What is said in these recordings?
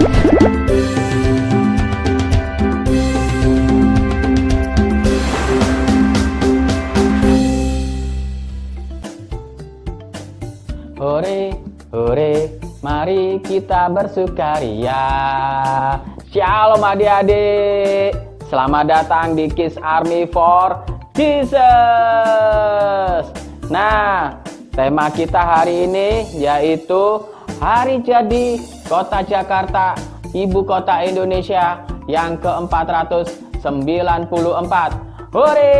Hore, hore, mari kita bersukaria. Shalom adik-adik, selamat datang di Kids Army for Jesus. Nah, tema kita hari ini yaitu Hari Jadi Kota Jakarta, Ibu Kota Indonesia yang ke-494. Hore!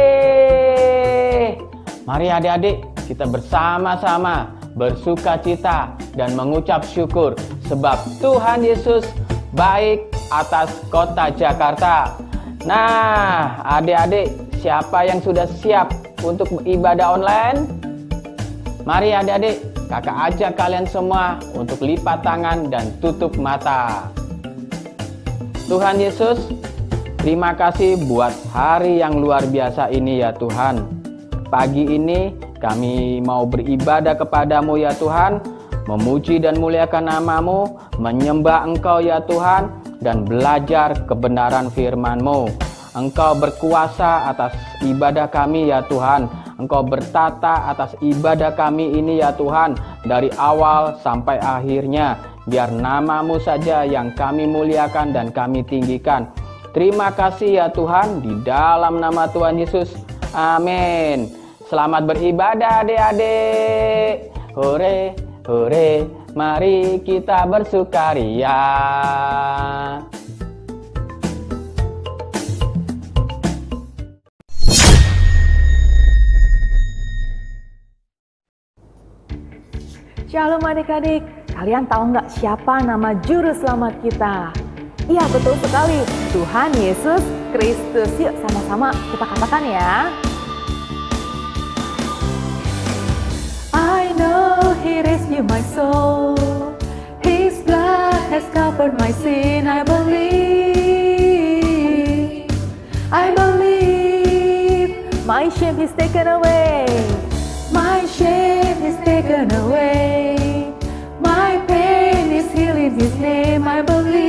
Mari adik-adik, kita bersama-sama bersukacita dan mengucap syukur sebab Tuhan Yesus baik atas kota Jakarta. Nah, adik-adik, siapa yang sudah siap untuk ibadah online? Mari adik-adik, kakak ajak kalian semua untuk lipat tangan dan tutup mata. Tuhan Yesus, terima kasih buat hari yang luar biasa ini ya Tuhan. Pagi ini kami mau beribadah kepadamu ya Tuhan, memuji dan muliakan namamu, menyembah Engkau ya Tuhan, dan belajar kebenaran firman-Mu. Engkau berkuasa atas ibadah kami ya Tuhan. Engkau bertata atas ibadah kami ini ya Tuhan, dari awal sampai akhirnya. Biar namamu saja yang kami muliakan dan kami tinggikan. Terima kasih ya Tuhan, di dalam nama Tuhan Yesus. Amin. Selamat beribadah adik-adik. Hore, hore, mari kita bersukaria. Shalom adik-adik, kalian tahu nggak siapa nama juru selamat kita? Iya betul sekali, Tuhan Yesus Kristus. Yuk sama-sama kita katakan ya. I know He rescued my soul. His blood has covered my sin. I believe my shame is taken away. My shame is taken away. My pain is healed in His name. I believe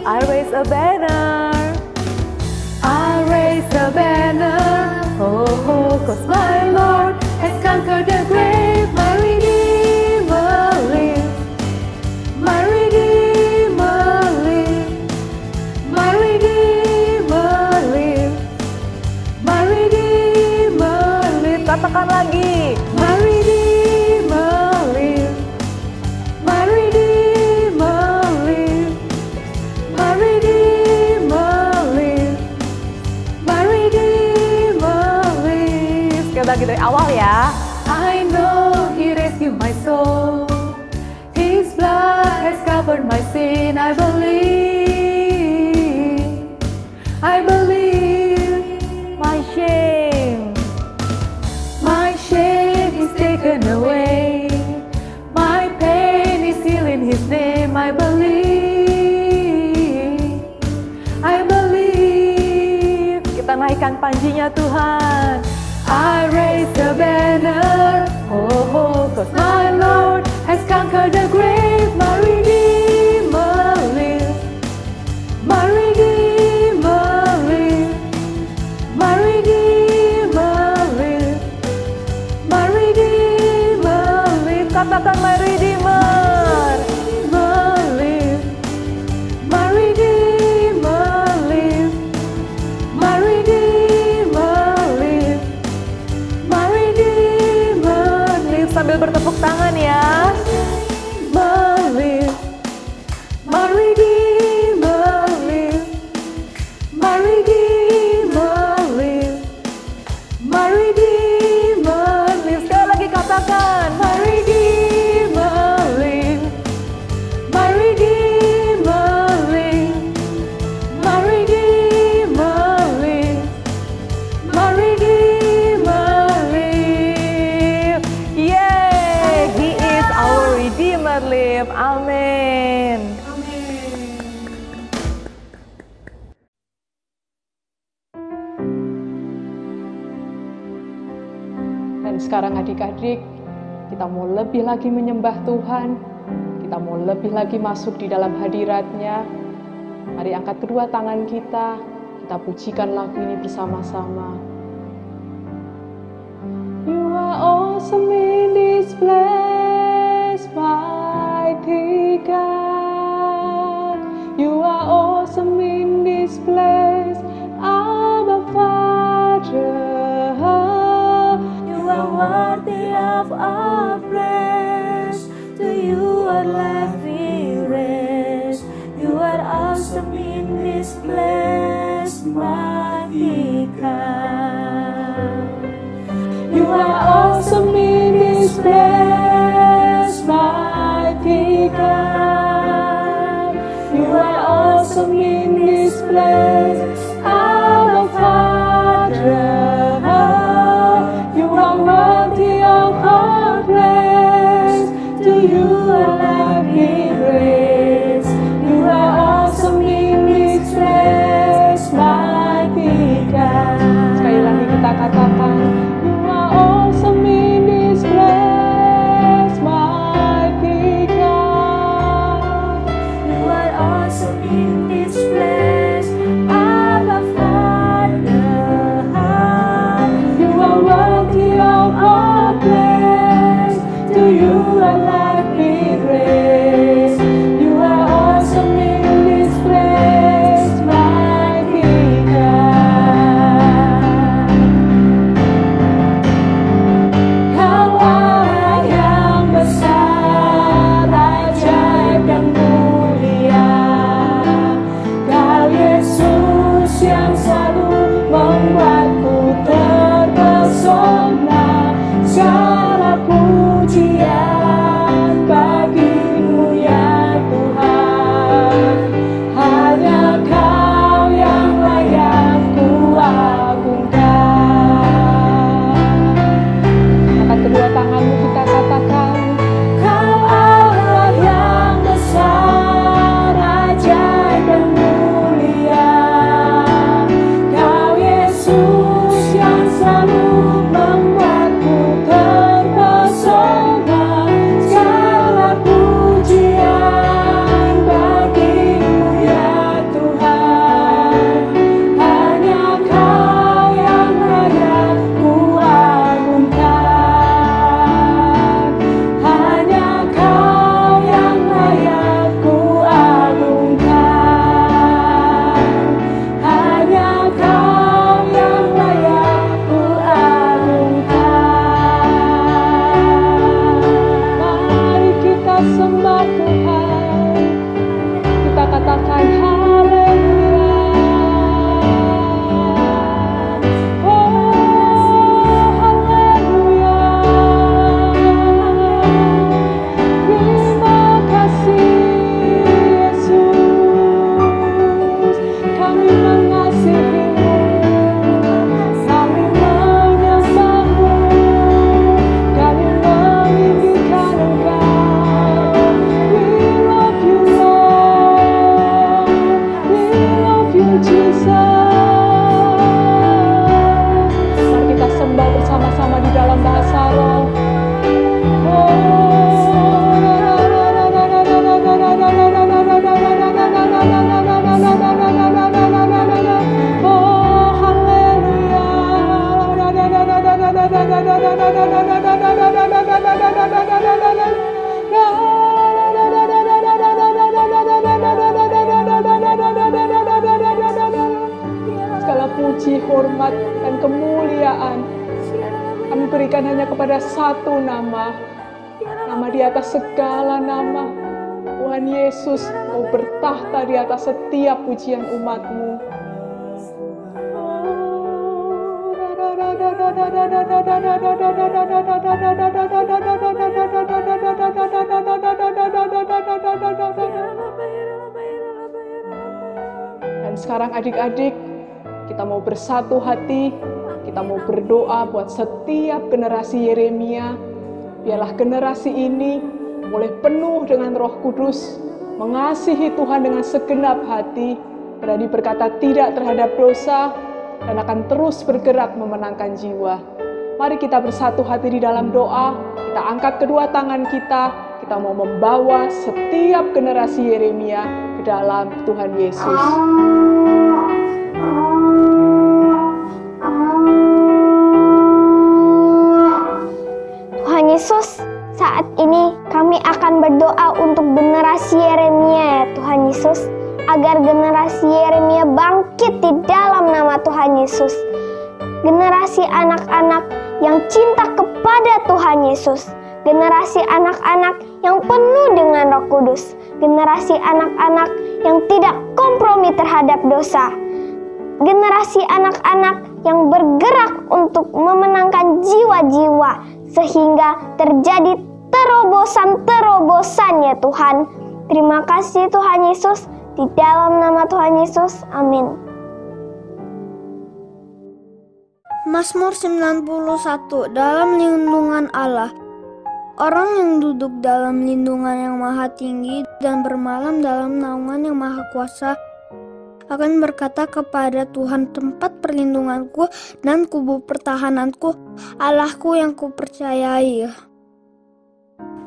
I raise a banner. I raise a banner. Oh, oh, 'cause my Lord has conquered the grave. My Redeemer lives. My Redeemer lives. My Redeemer lives. My Redeemer lives. Katakan lagi. My Redeemer lives. My Redeemer lives. My Redeemer lives. My Redeemer lives. Sekali lagi dari awal ya. I know He rescued my soul. His blood has covered my sin. I believe my shame is taken away. My pain is healed in His name. I believe. Kita naikkan panjinya Tuhan. I raise the banner. Oh, oh, 'cause my Lord has conquered the grave. My Redeemer lives. My Redeemer lives. My Redeemer lives. My Redeemer lives. Katakan my Redeemer. My lives. My Redeemer lives. My Redeemer lives. My Redeemer lives. Sambil bertepuk tangan ya. My lives. My Redeemer lives. My Redeemer lives. My Redeemer lives. Sekali lagi katakan. My Redeemer lives. My Redeemer lives. My Redeemer lives. My Redeemer lives. Yay! He is our Redeemer lives. Amin. Dan sekarang adik-adik, kita kita mau lebih lagi menyembah Tuhan, kita mau lebih lagi masuk di dalam hadirat-Nya. Mari angkat kedua tangan kita pujikan lagu ini bersama-sama. You are awesome in this place, mighty God. You are awesome in this place, Abba Father. You are worthy of our praise. To you our life we raise. You are awesome in this place, mighty God. You are awesome in this place, mighty God. You are awesome in this place, Abba Father. You are worthy of our praise. To you our life we raise. You are awesome in this place, mighty God. Sekali lagi kita katakan, you are awesome in this place, mighty God. You are awesome in this place, Abba Father. You are worthy of our praise. To you our life we raise. You are awesome in this place, mighty God. Kau Allah yang besar, ajaib dan mulia. Kau Yesus yang selalu membuatku terpesona. Segala pujian bagimu ya Tuhan. Hanya Kau yang layak ku agungkan. Angkat kedua tanganmu kita katakan, Kau Allah yang besar, ajaib dan mulia. Kau Yesus yang selalu membuatku terpesona. Segala pujian bagimu ya Tuhan. Hanya Kau yang layak ku agungkan. Hanya Kau yang layak ku agungkan. Hanya Kau yang layak ku agungkan. Mari kita sembah Tuhan. Kita katakan haleluya. Oh, haleluya. Terima kasih Yesus. Kami mengasihi-Mu. Kami menyembah-Mu. Kami meninggikan Engkau. We love you Lord. We love you Jesus. Mari kita sembah bersama-sama di dalam bahasa roh. Oh, haleluya. Segala puji, hormat, dan kemuliaan kami berikan hanya kepada satu nama, nama di atas segala nama. Tuhan Yesus, Kau bertahta di atas setiap pujian umat-Mu. Dan sekarang adik-adik, kita mau bersatu hati, kita mau berdoa buat setiap generasi Yeremia. Biarlah generasi ini boleh penuh dengan Roh Kudus, mengasihi Tuhan dengan segenap hati, berani berkata tidak terhadap dosa, dan akan terus bergerak memenangkan jiwa. Mari kita bersatu hati di dalam doa, kita angkat kedua tangan kita mau membawa setiap generasi Yeremia ke dalam Tuhan Yesus. Tuhan Yesus, saat ini kami akan berdoa untuk generasi Yeremia ya Tuhan Yesus, agar generasi Yeremia bangkit di dalam nama Tuhan Yesus. Generasi anak-anak yang cinta kepada Tuhan Yesus, generasi anak-anak yang penuh dengan Roh Kudus, generasi anak-anak yang tidak kompromi terhadap dosa, generasi anak-anak yang bergerak untuk memenangkan jiwa-jiwa sehingga terjadi terobosan ya Tuhan. Terima kasih Tuhan Yesus, di dalam nama Tuhan Yesus, amin. Mazmur 91. Dalam lindungan Allah. Orang yang duduk dalam lindungan yang maha tinggi dan bermalam dalam naungan yang maha kuasa akan berkata kepada Tuhan, tempat perlindunganku dan kubu pertahananku, Allahku yang kupercayai.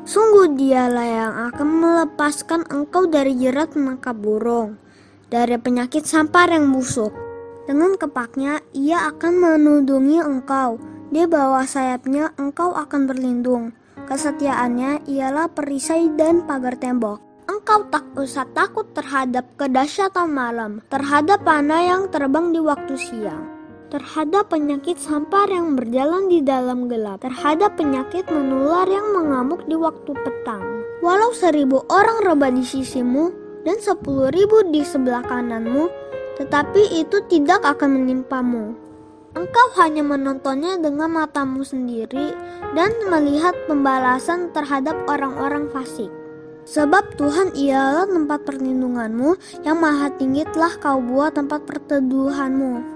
Sungguh dialah yang akan melepaskan engkau dari jerat menangkap burung, dari penyakit sampar yang busuk. Dengan kepaknya ia akan menudungi engkau, di bawah sayapnya engkau akan berlindung. Kesetiaannya ialah perisai dan pagar tembok. Engkau tak usah takut terhadap kedahsyatan malam, terhadap panah yang terbang di waktu siang, terhadap penyakit sampar yang berjalan di dalam gelap, terhadap penyakit menular yang mengamuk di waktu petang. Walau 1000 orang rebah di sisimu dan 10.000 di sebelah kananmu, tetapi itu tidak akan menimpamu. Engkau hanya menontonnya dengan matamu sendiri dan melihat pembalasan terhadap orang-orang fasik. Sebab Tuhan ialah tempat perlindunganmu, yang maha tinggi telah kau buat tempat perteduhanmu.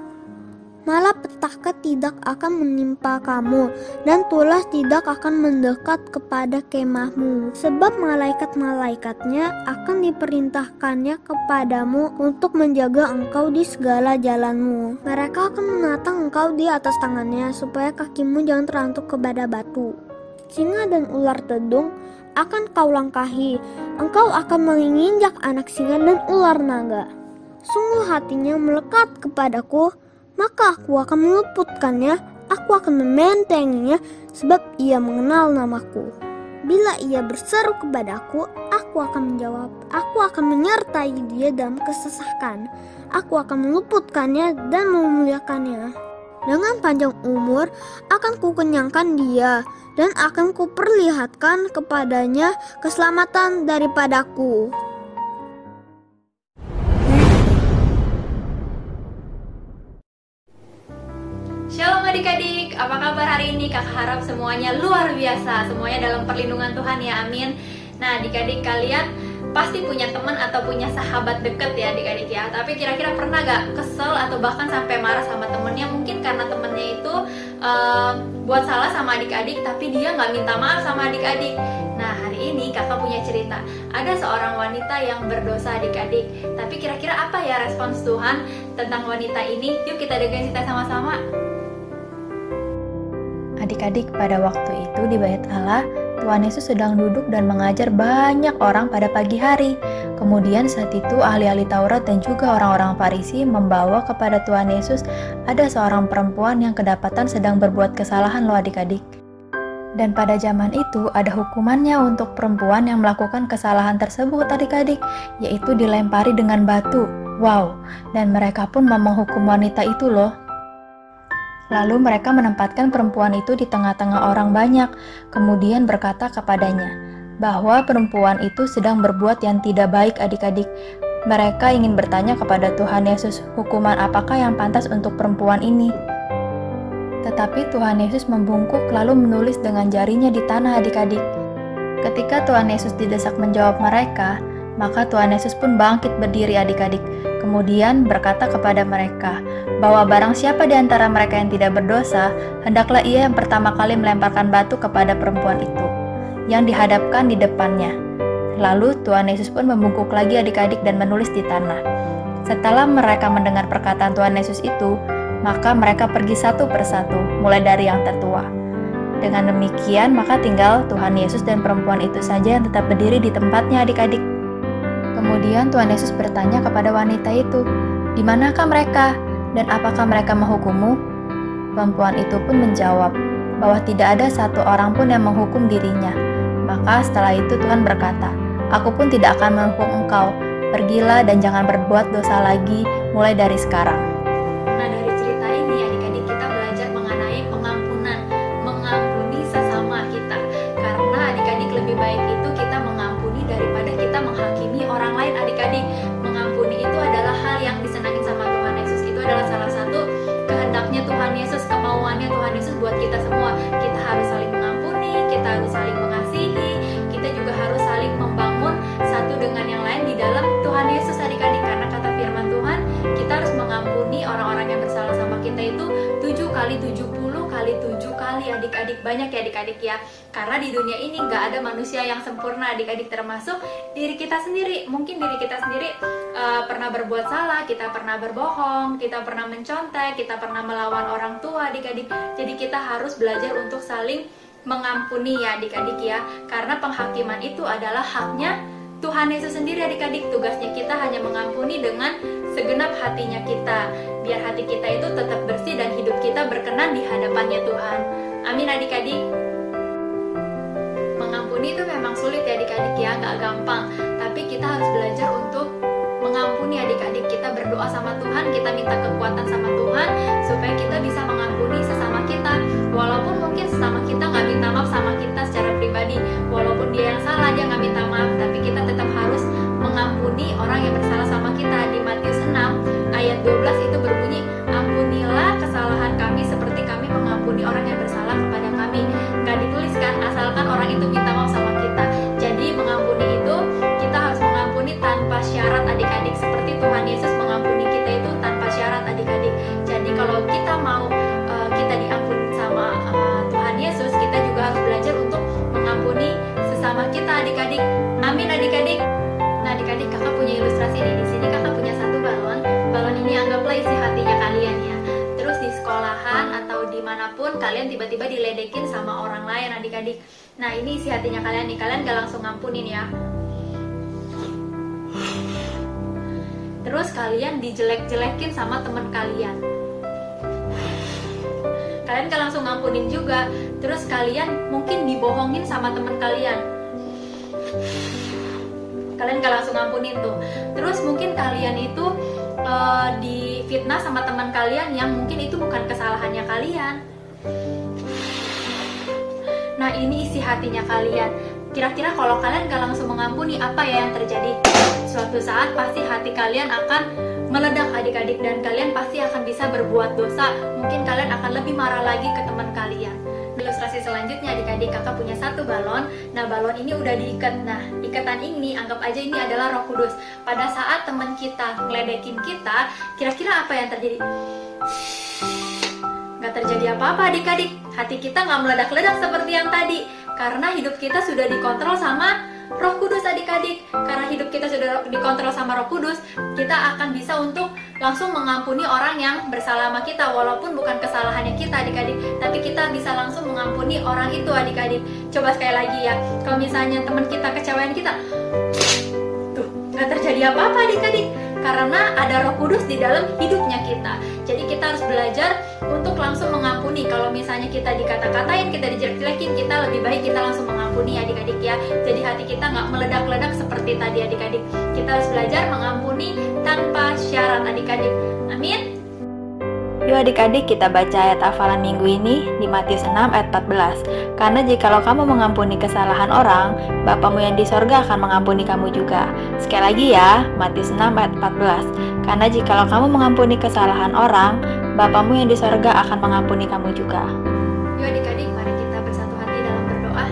Malah petaka tidak akan menimpa kamu, dan tulah tidak akan mendekat kepada kemahmu. Sebab malaikat-malaikatnya akan diperintahkannya kepadamu untuk menjaga engkau di segala jalanmu. Mereka akan menatang engkau di atas tangannya, supaya kakimu jangan terantuk kepada batu. Singa dan ular tedung akan kau langkahi, engkau akan menginjak anak singa dan ular naga. Sungguh hatinya melekat kepadaku, maka aku akan meluputkannya, aku akan membentenginya, sebab ia mengenal namaku. Bila ia berseru kepadaku, aku akan menjawab, aku akan menyertai dia dalam kesesakan, aku akan meluputkannya dan memuliakannya. Dengan panjang umur akan kukenyangkan dia, dan akan kuperlihatkan kepadanya keselamatan daripadaku. Shalom adik-adik, apa kabar hari ini? Kakak harap semuanya luar biasa, semuanya dalam perlindungan Tuhan ya, amin. Nah adik-adik, kalian pasti punya teman atau punya sahabat deket ya adik-adik ya. Tapi kira-kira pernah gak kesel atau bahkan sampai marah sama temennya? Mungkin karena temennya itu buat salah sama adik-adik, tapi dia gak minta maaf sama adik-adik. Nah hari ini kakak punya cerita. Ada seorang wanita yang berdosa adik-adik. Tapi kira-kira apa ya respons Tuhan tentang wanita ini? Yuk kita dengerin cerita sama-sama. Adik-adik, pada waktu itu di Bait Allah, Tuhan Yesus sedang duduk dan mengajar banyak orang pada pagi hari. Kemudian saat itu ahli-ahli Taurat dan juga orang-orang Farisi membawa kepada Tuhan Yesus ada seorang perempuan yang kedapatan sedang berbuat kesalahan loh adik-adik. Dan pada zaman itu ada hukumannya untuk perempuan yang melakukan kesalahan tersebut adik-adik, yaitu dilempari dengan batu. Wow, dan mereka pun mau menghukum wanita itu loh. Lalu mereka menempatkan perempuan itu di tengah-tengah orang banyak, kemudian berkata kepadanya bahwa perempuan itu sedang berbuat yang tidak baik adik-adik. Mereka ingin bertanya kepada Tuhan Yesus, hukuman apakah yang pantas untuk perempuan ini? Tetapi Tuhan Yesus membungkuk lalu menulis dengan jarinya di tanah adik-adik. Ketika Tuhan Yesus didesak menjawab mereka, maka Tuhan Yesus pun bangkit berdiri adik-adik. Kemudian berkata kepada mereka bahwa barang siapa di antara mereka yang tidak berdosa, hendaklah ia yang pertama kali melemparkan batu kepada perempuan itu, yang dihadapkan di depannya. Lalu Tuhan Yesus pun membungkuk lagi adik-adik dan menulis di tanah. Setelah mereka mendengar perkataan Tuhan Yesus itu, Maka mereka pergi satu persatu, mulai dari yang tertua. Dengan demikian, maka tinggal Tuhan Yesus dan perempuan itu saja yang tetap berdiri di tempatnya, adik-adik. Kemudian Tuhan Yesus bertanya kepada wanita itu, "Di manakah mereka? Dan apakah mereka menghukummu?" Perempuan itu pun menjawab bahwa tidak ada satu orang pun yang menghukum dirinya. Maka setelah itu Tuhan berkata, "Aku pun tidak akan menghukum engkau. Pergilah dan jangan berbuat dosa lagi mulai dari sekarang." Nah, dari cerita ini adik-adik kita belajar mengenai pengampunan, mengampuni sesama kita. Karena adik-adik lebih baik itu kita mengampuni daripada kita menghakimi orang lain, adik-adik. Mengampuni itu adalah hal yang disenangi sama Tuhan Yesus. Itu adalah salah satu kehendaknya Tuhan Yesus, kemauannya Tuhan Yesus buat kita semua. Kita harus saling mengampuni, kita harus saling mengasihi, kita juga harus saling membangun satu dengan yang lain di dalam Tuhan Yesus, adik-adik. Karena kata firman Tuhan, kita harus mengampuni orang-orang yang bersalah sama kita itu 7 kali 70 kali 7 kali, adik-adik. Banyak ya adik-adik ya. Karena di dunia ini nggak ada manusia yang sempurna, adik-adik, termasuk diri kita sendiri. Mungkin diri kita sendiri pernah berbuat salah, kita pernah berbohong, kita pernah mencontek, kita pernah melawan orang tua, adik-adik. Jadi kita harus belajar untuk saling mengampuni ya adik-adik ya. Karena penghakiman itu adalah haknya Tuhan Yesus sendiri, adik-adik. Tugasnya kita hanya mengampuni dengan segenap hatinya kita, biar hati kita itu tetap bersih dan hidup kita berkenan di hadapannya Tuhan. Amin adik-adik. Mengampuni itu memang sulit ya adik-adik ya, gak gampang. Tapi kita harus belajar untuk mengampuni adik-adik. Kita berdoa sama Tuhan, kita minta kekuatan sama Tuhan supaya kita bisa mengampuni sesama kita. Walaupun mungkin sesama kita gak minta maaf sama kita secara pribadi, walaupun dia yang salah, dia gak minta maaf, tapi kita tetap harus mengampuni orang yang bersalah sama kita. Di Matius 6 ayat 12 itu berbunyi, "Ampunilah kesalahan kami seperti kami mengampuni orang yang bersalah kepada kami." Gak dituliskan asalkan orang itu minta maaf sama kita. Jadi mengampuni itu kita harus mengampuni tanpa syarat, adik-adik. Seperti Tuhan Yesus mengampuni kita itu tanpa syarat, adik-adik. Jadi kalau kita mau kita diampuni sama Tuhan Yesus, kita juga harus belajar untuk mengampuni sesama kita, adik-adik. Amin adik-adik. Nah adik-adik, kakak punya ilustrasi nih. Di sini kakak punya satu balon. Balon ini anggaplah isi hatinya kalian ya. Terus di sekolahan atau dimanapun kalian tiba-tiba diledekin sama orang lain, adik-adik. Nah ini isi hatinya kalian nih. Kalian gak langsung ngampunin ya. Terus kalian dijelek-jelekin sama teman kalian. Kalian gak langsung ngampunin juga. Terus kalian mungkin dibohongin sama teman kalian. Kalian gak langsung ngampunin tuh. Terus mungkin kalian itu difitnah sama teman kalian yang mungkin itu bukan kesalahannya kalian. Nah ini isi hatinya kalian. Kira-kira kalau kalian gak langsung mengampuni, apa ya yang terjadi? Suatu saat pasti hati kalian akan meledak, adik-adik, dan kalian pasti akan bisa berbuat dosa. Mungkin kalian akan lebih marah lagi ke teman kalian. Ilustrasi selanjutnya adik-adik, kakak punya satu balon. Nah balon ini udah diikat. Nah ikatan ini anggap aja ini adalah Roh Kudus. Pada saat teman kita ngeledekin kita, kira-kira apa yang terjadi? Gak terjadi apa-apa adik-adik. Hati kita gak meledak-ledak seperti yang tadi. Karena hidup kita sudah dikontrol sama Roh Kudus, adik-adik. Karena hidup kita sudah dikontrol sama Roh Kudus, kita akan bisa untuk langsung mengampuni orang yang bersalah sama kita. Walaupun bukan kesalahannya kita, adik-adik, tapi kita bisa langsung mengampuni orang itu, adik-adik. Coba sekali lagi ya, kalau misalnya teman kita kecewain kita, tuh, gak terjadi apa-apa, adik-adik. Karena ada Roh Kudus di dalam hidupnya kita. Jadi kita harus belajar untuk langsung mengampuni. Kalau misalnya kita dikata-katain, kita dijelek-jelekin, kita lebih baik kita langsung mengampuni, adik-adik ya. Jadi hati kita nggak meledak-ledak seperti tadi, adik-adik. Kita harus belajar mengampuni tanpa syarat, adik-adik. Amin. Yuk adik-adik kita baca ayat hafalan minggu ini di Matius 6 ayat 14. Karena jikalau kamu mengampuni kesalahan orang, Bapamu yang di sorga akan mengampuni kamu juga. Sekali lagi ya, Matius 6 ayat 14. Karena jikalau kamu mengampuni kesalahan orang, Bapamu yang di sorga akan mengampuni kamu juga. Yuk adik-adik, mari kita bersatu hati dalam berdoa.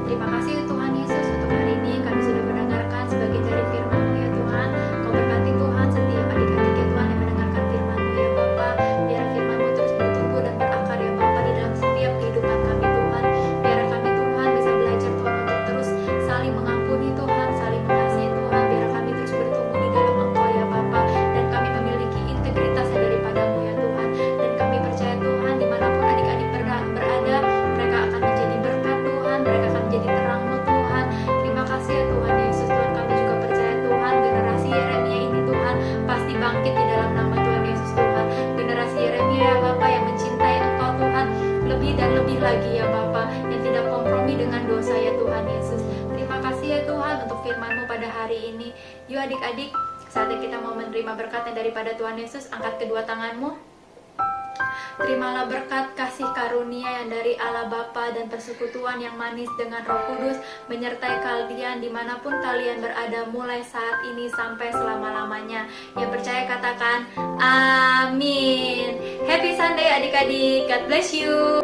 Terima kasih Tuhan Yesus untuk hari ini kami sudah mendengarkan sebagai dari firman-Mu ya Tuhan. Kau berkati Tuhan setiap adik-adik ya Tuhan yang mendengarkan firman-Mu ya Bapa. Biar firman-Mu terus bertumbuh dan berakar ya Bapa di dalam setiap kehidupan kami Tuhan. Biar kami Tuhan bisa belajar Tuhan untuk terus saling mengampuni Tuhan, saling mengasihi Tuhan. Biar kami terus bertumbuh di dalam Engkau ya Bapa. Dan kami memiliki integritas yang daripada-Mu ya Tuhan. Dan firman-Mu pada hari ini. Yuk adik-adik, saatnya kita mau menerima berkat yang daripada Tuhan Yesus. Angkat kedua tanganmu. Terimalah berkat kasih karunia yang dari Allah Bapa dan persekutuan yang manis dengan Roh Kudus menyertai kalian dimanapun kalian berada mulai saat ini sampai selama-lamanya. Yang percaya katakan amin. Happy Sunday adik-adik. God bless you.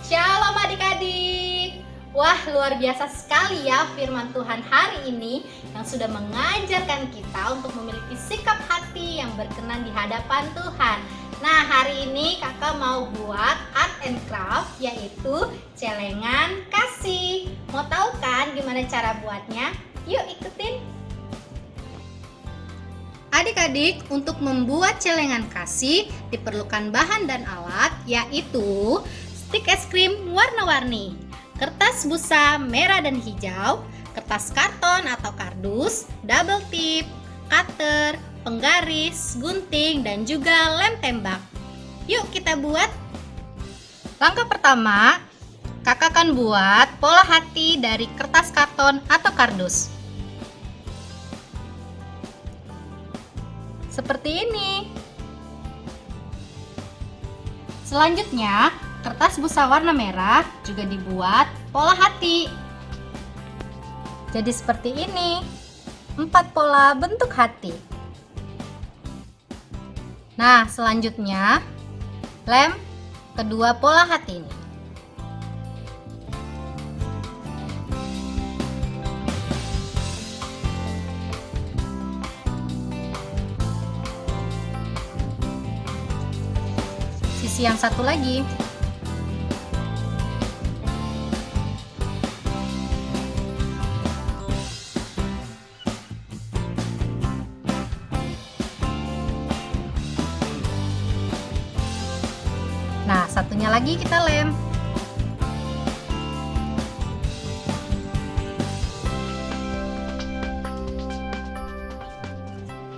Shalom adik-adik. Wah, luar biasa sekali ya firman Tuhan hari ini yang sudah mengajarkan kita untuk memiliki sikap hati yang berkenan di hadapan Tuhan. Nah, hari ini kakak mau buat art and craft, yaitu celengan kasih. Mau tahu kan gimana cara buatnya? Yuk ikutin. Adik-adik, untuk membuat celengan kasih diperlukan bahan dan alat, yaitu stik es krim warna-warni, kertas busa merah dan hijau, kertas karton atau kardus, double tip, cutter, penggaris, gunting, dan juga lem tembak. Yuk kita buat. Langkah pertama, kakak akan buat pola hati dari kertas karton atau kardus. Seperti ini. Selanjutnya, kertas busa warna merah juga dibuat pola hati. Jadi seperti ini, 4 pola bentuk hati. Nah, selanjutnya lem kedua pola hati ini. Sisi yang satu lagi. Nah, satunya lagi kita lem.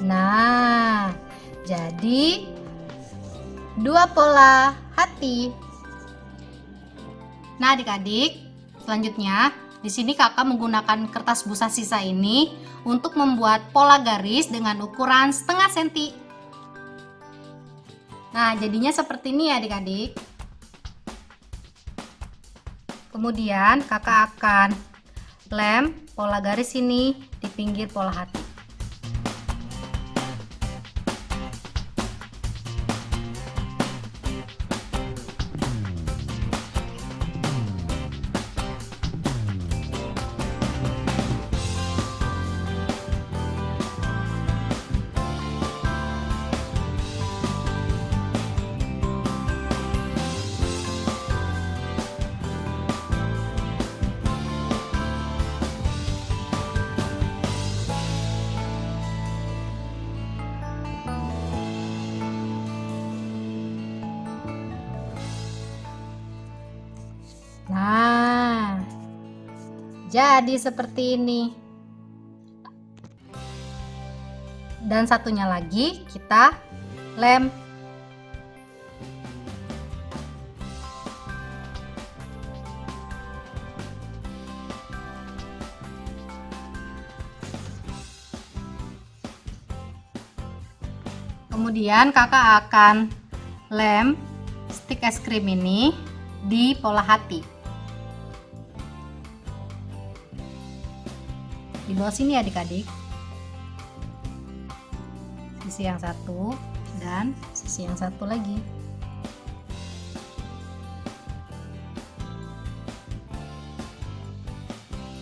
Nah, jadi 2 pola hati. Nah, adik-adik, selanjutnya di sini kakak menggunakan kertas busa sisa ini untuk membuat pola garis dengan ukuran setengah senti. Nah, jadinya seperti ini ya adik-adik. Kemudian kakak akan lem pola garis ini di pinggir pola hati. Nah, jadi seperti ini. Dan satunya lagi kita lem. Kemudian kakak akan lem stik es krim ini di pola hati. Di bawah sini adik-adik. Sisi yang satu dan sisi yang satu lagi.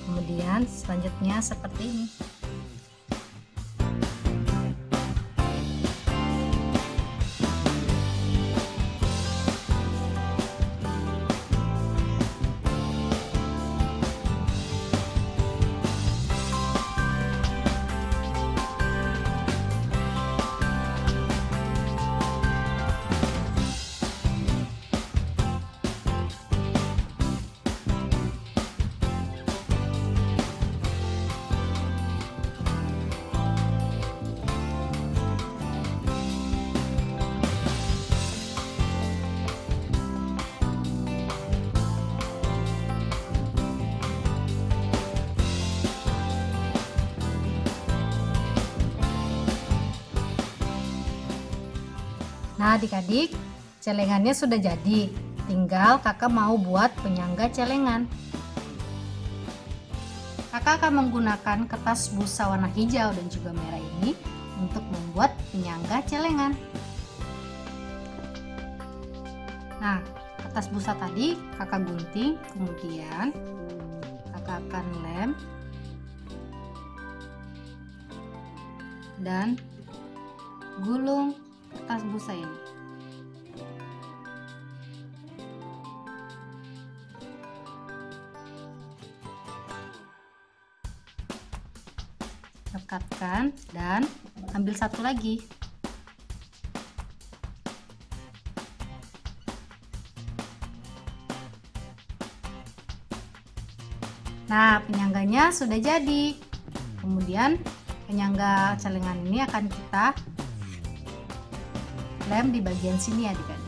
Kemudian selanjutnya seperti ini. Nah adik-adik, celengannya sudah jadi. Tinggal kakak mau buat penyangga celengan. Kakak akan menggunakan kertas busa warna hijau dan juga merah ini untuk membuat penyangga celengan. Nah, kertas busa tadi kakak gunting, kemudian kakak akan lem dan gulung kertas busa ini. Rekatkan dan ambil satu lagi. Nah, penyangganya sudah jadi. Kemudian penyangga celengan ini akan kita lem di bagian sini adik-adik.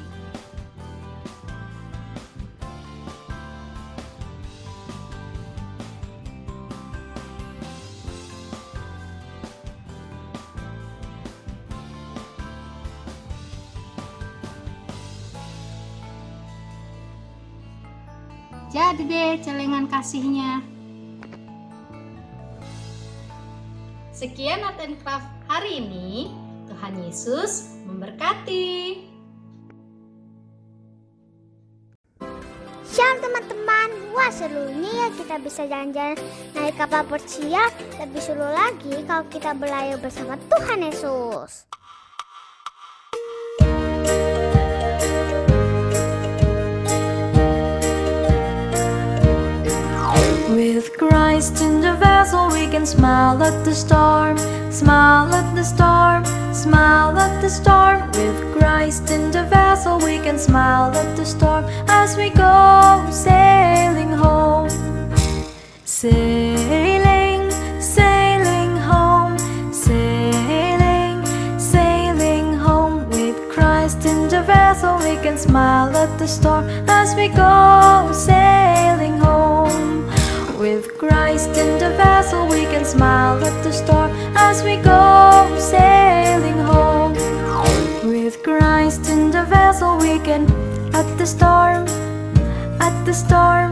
Jadi deh celengan kasihnya. Sekian Art and Craft hari ini. Tuhan Yesus memberkati. Shalom teman-teman. Wah serunya ya kita bisa jalan-jalan naik kapal persia. Lebih seru lagi kalau kita berlayar bersama Tuhan Yesus. With Christ in the vessel we can smile at the storm, smile at the storm, smile at the storm. With Christ in the vessel we can smile at the storm as we go sailing home. Sailing, sailing home, sailing, sailing home. With Christ in the vessel we can smile at the storm as we go sailing home. With Christ in the vessel we can smile at the storm as we go sailing home. With Christ in the vessel we can at the storm, at the storm,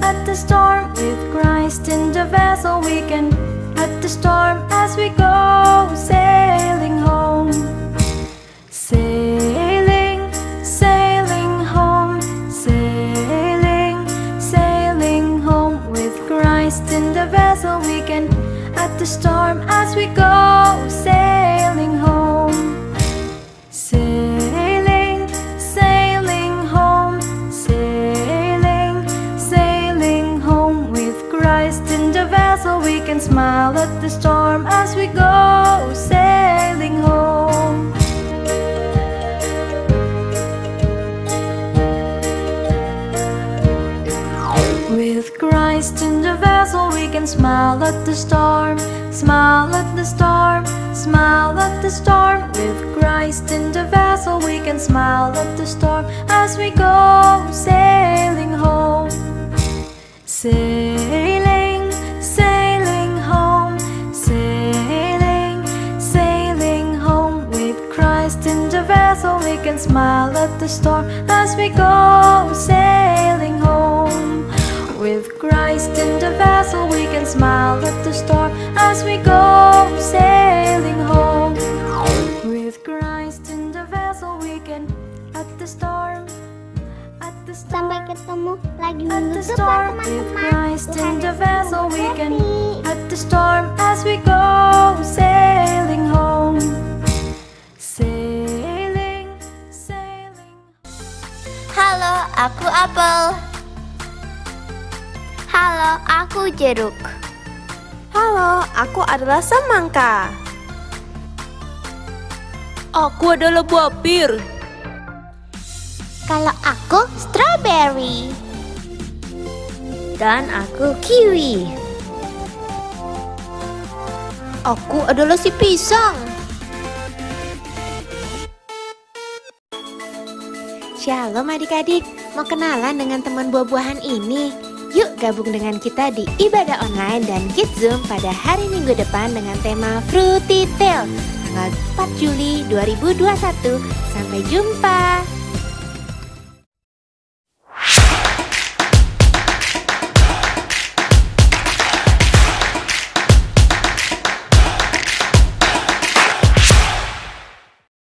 at the storm. With Christ in the vessel we can at the storm as we go sailing home. Sailing, sailing home, sailing, sailing home. With Christ in the vessel we can at the storm as we go sailing home. Sailing, sailing home, sailing, sailing home. With Christ in the vessel we can smile at the storm as we go sailing home. With Christ in the vessel we can smile at the storm, smile at the storm, smile at the storm. With Christ in the vessel we can smile at the storm as we go sailing home. Sailing, sailing home, sailing, sailing home. With Christ in the vessel we can smile at the storm as we go sailing home. With Christ in the vessel we can smile at the storm as we go sailing home. With Christ in the vessel we can at the storm, at the storm. Sampai ketemu lagi At minggu the depan storm, with teman-teman. Christ in Tuhan the Yesus vessel we can memberkati. at the storm as we go sailing home. Sailing, sailing. Halo, aku apel. Halo, aku jeruk. Halo, aku adalah semangka. Aku adalah buah pir. Kalau aku strawberry. Dan aku kiwi. Aku adalah si pisang. Shalom adik-adik, mau kenalan dengan teman buah-buahan ini? Yuk gabung dengan kita di ibadah online dan Kids Zoom pada hari Minggu depan dengan tema Fruity Tale. tanggal 4 Juli 2021. Sampai jumpa.